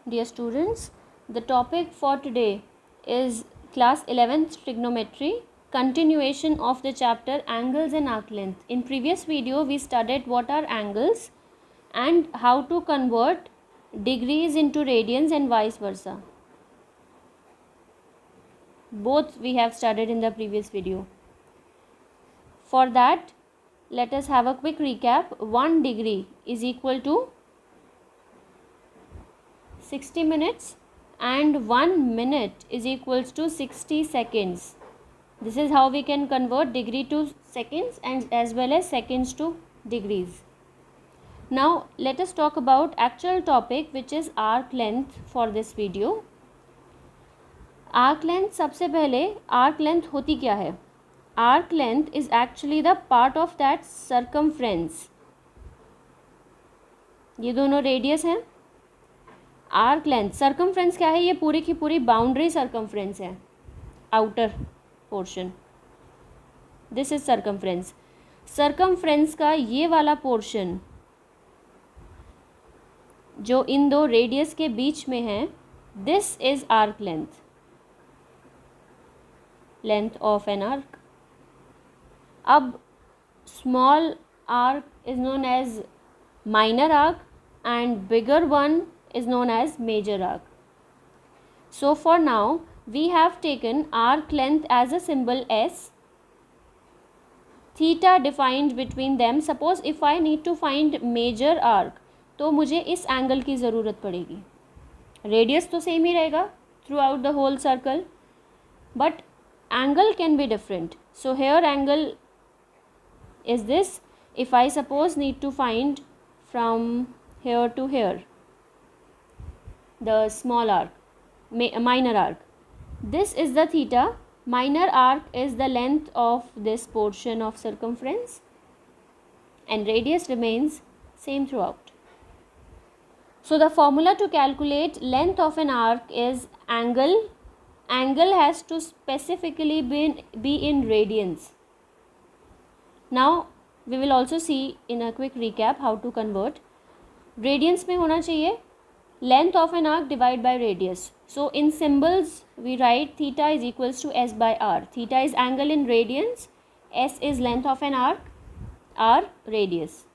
Dear students, the topic for today is class 11th trigonometry, continuation of the chapter angles and arc length. In previous video we studied what are angles and how to convert degrees into radians and vice versa. Both we have studied in the previous video. For that, let us have a quick recap. 1 degree is equal to 60 minutes and 1 minute is equals to 60 seconds. This is how we can convert degree to seconds and as well as seconds to degrees. Now let us talk about actual topic, which is arc length for this video. Arc length, सबसे पहले arc length होती क्या है? Arc length is actually the part of that circumference. ये दोनों radius हैं. Arc length, circumference क्या है? ये पूरी की पूरी बाउंड्री सर्कमफ्रेंस है, outer portion. This is circumference. Circumference का ये वाला पोर्शन जो इन दो रेडियस के बीच में है, this is arc length, length of an arc. अब small arc is known as minor arc and bigger one is known as major arc. So for now we have taken arc length as a symbol S, theta defined between them. Suppose if I need to find major arc, तो मुझे इस angle की ज़रूरत पड़ेगी. Radius तो same ही रहेगा throughout the whole circle, but angle can be different. So here angle is this. If I suppose need to find from here to here the small arc, minor arc, this is the theta. Minor arc is the length of this portion of circumference and radius remains same throughout. So the formula to calculate length of an arc is angle. Angle has to specifically be in radians. Now we will also see in a quick recap how to convert. Radians में होना चाहिए length of an arc divide by radius. So in symbols we write theta is equals to S by R. Theta is angle in radians, S is length of an arc, R radius,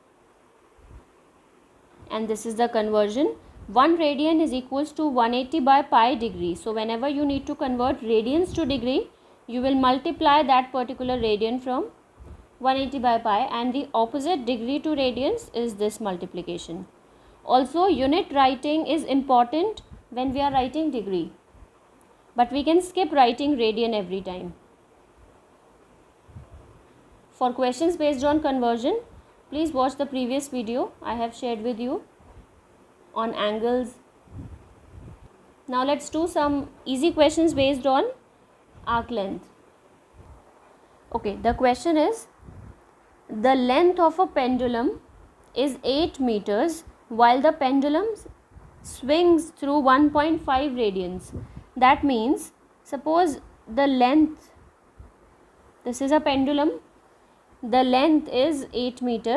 and this is the conversion. 1 radian is equals to 180 by pi degree. So whenever you need to convert radians to degree, you will multiply that particular radian from 180 by pi, and the opposite degree to radians is this multiplication. Also unit writing is important when we are writing degree, but we can skip writing radian every time. For questions based on conversion, please watch the previous video I have shared with you on angles. Now let's do some easy questions based on arc length. Okay, the question is, the length of a pendulum is 8 meters while the pendulum swings through 1.5 radians. That means, suppose the length, this is a pendulum, the length is 8 meter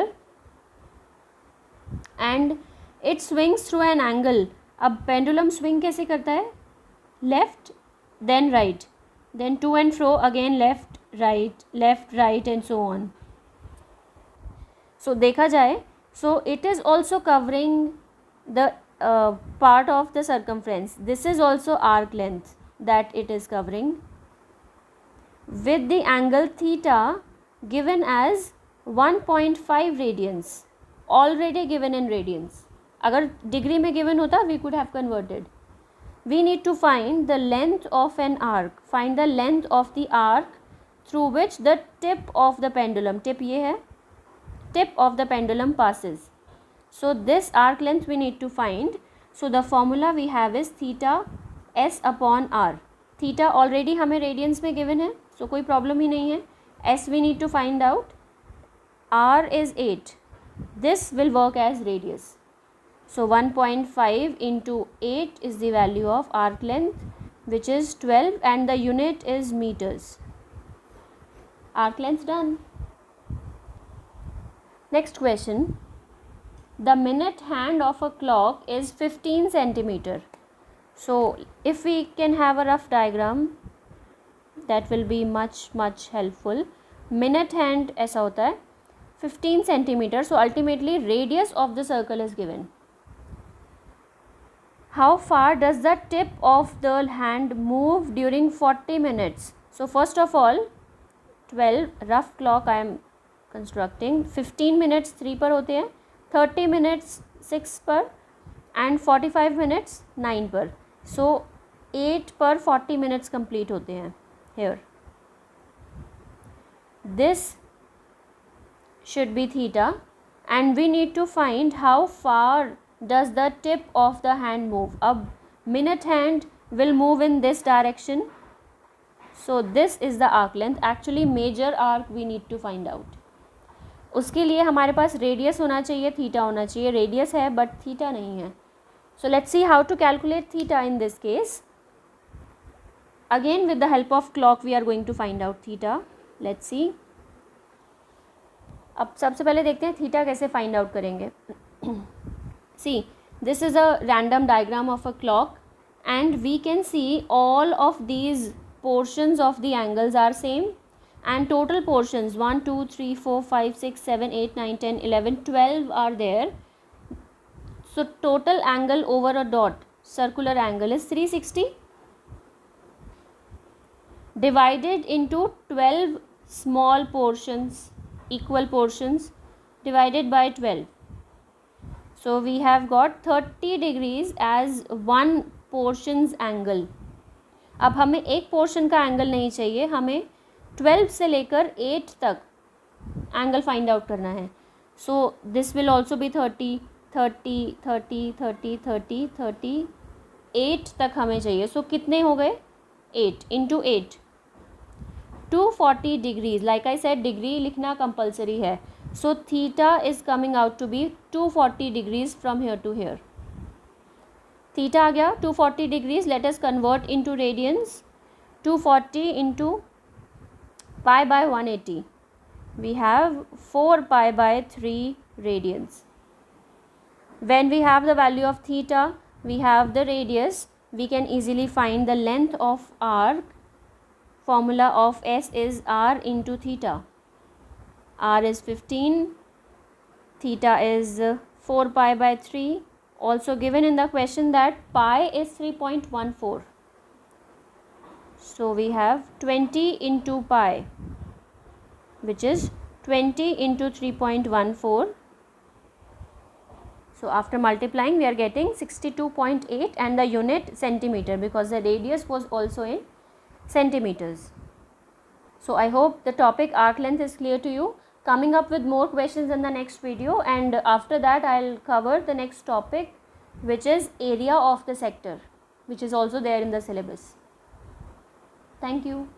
and it swings through an angle. अब pendulum swing कैसे करता है? Left then right, then to and fro, again left right and so on. So देखा जाए, so it is also covering the part of the circumference. This is also arc length that it is covering with the angle theta given as 1.5 radians, already given in radians. अगर degree में given होता, we could have converted. We need to find the length of an arc. Find the length of the arc through which the tip of the pendulum, tip ये है, tip of the pendulum passes. So this arc length we need to find. So the formula we have is theta s upon r. Theta already हमें radians में given है, so कोई problem ही नहीं है. S we need to find out. R is 8. This will work as radius. So 1.5 into 8 is the value of arc length, which is 12, and the unit is meters. Arc length done. Next question. The minute hand of a clock is 15 centimeter. So if we can have a rough diagram, that will be much helpful. Minute hand ऐसा होता है 15 centimetre. So ultimately radius of the circle is given. How far does the tip of the hand move during 40 minutes. So first of all 12 rough clock I am constructing. 15 minutes 3 पर होते हैं, 30 minutes 6 पर and 45 minutes 9 पर. सो 8 पर 40 minutes complete होते हैं here. This should be theta and we need to find how far does the tip of the hand move. अब minute hand will move in this direction, so this is the arc length. Actually major arc we need to find out. उसके लिए हमारे पास radius होना चाहिए, theta होना चाहिए. Radius है but theta नहीं है. So let's see how to calculate theta in this case. Again with the help of clock we are going to find out theta. Let's see. अब सबसे पहले देखते हैं थीटा कैसे फाइंड आउट करेंगे. See, this is a random diagram of a clock and we can see all of these portions of the angles are same and total portions 1 2 3 4 5 6 7 8 9 10 11 12 are there. So total angle over a dot circular angle is 360 divided into 12 small portions, equal portions divided by 12. So we have got 30 degrees as one portion's angle. अब हमें एक portion का angle नहीं चाहिए, हमें 12 से लेकर 8 तक एंगल फाइंड आउट करना है. So this will also be 30 30 30 30 30 30 8 तक हमें चाहिए. सो कितने हो गए 8 into 8 240 degrees. Like I said degree लिखना कंपल्सरी है. So theta is coming out to be 240 degrees from here to here. Theta आ गया 240 degrees. Let us convert into radians. 240 into pi by 180. We have 4 pi by 3 radians. When we have the value of theta, we have the radius. We can easily find the length of arc. Formula of S is R into theta. R is 15, theta is 4 pi by 3. Also given in the question that pi is 3.14. So we have 20 into pi, which is 20 into 3.14. So after multiplying we are getting 62.8 and the unit centimeter because the radius was also in centimeters. So I hope the topic arc length is clear to you. Coming up with more questions in the next video, and after that I'll cover the next topic, which is area of the sector, which is also there in the syllabus. Thank you.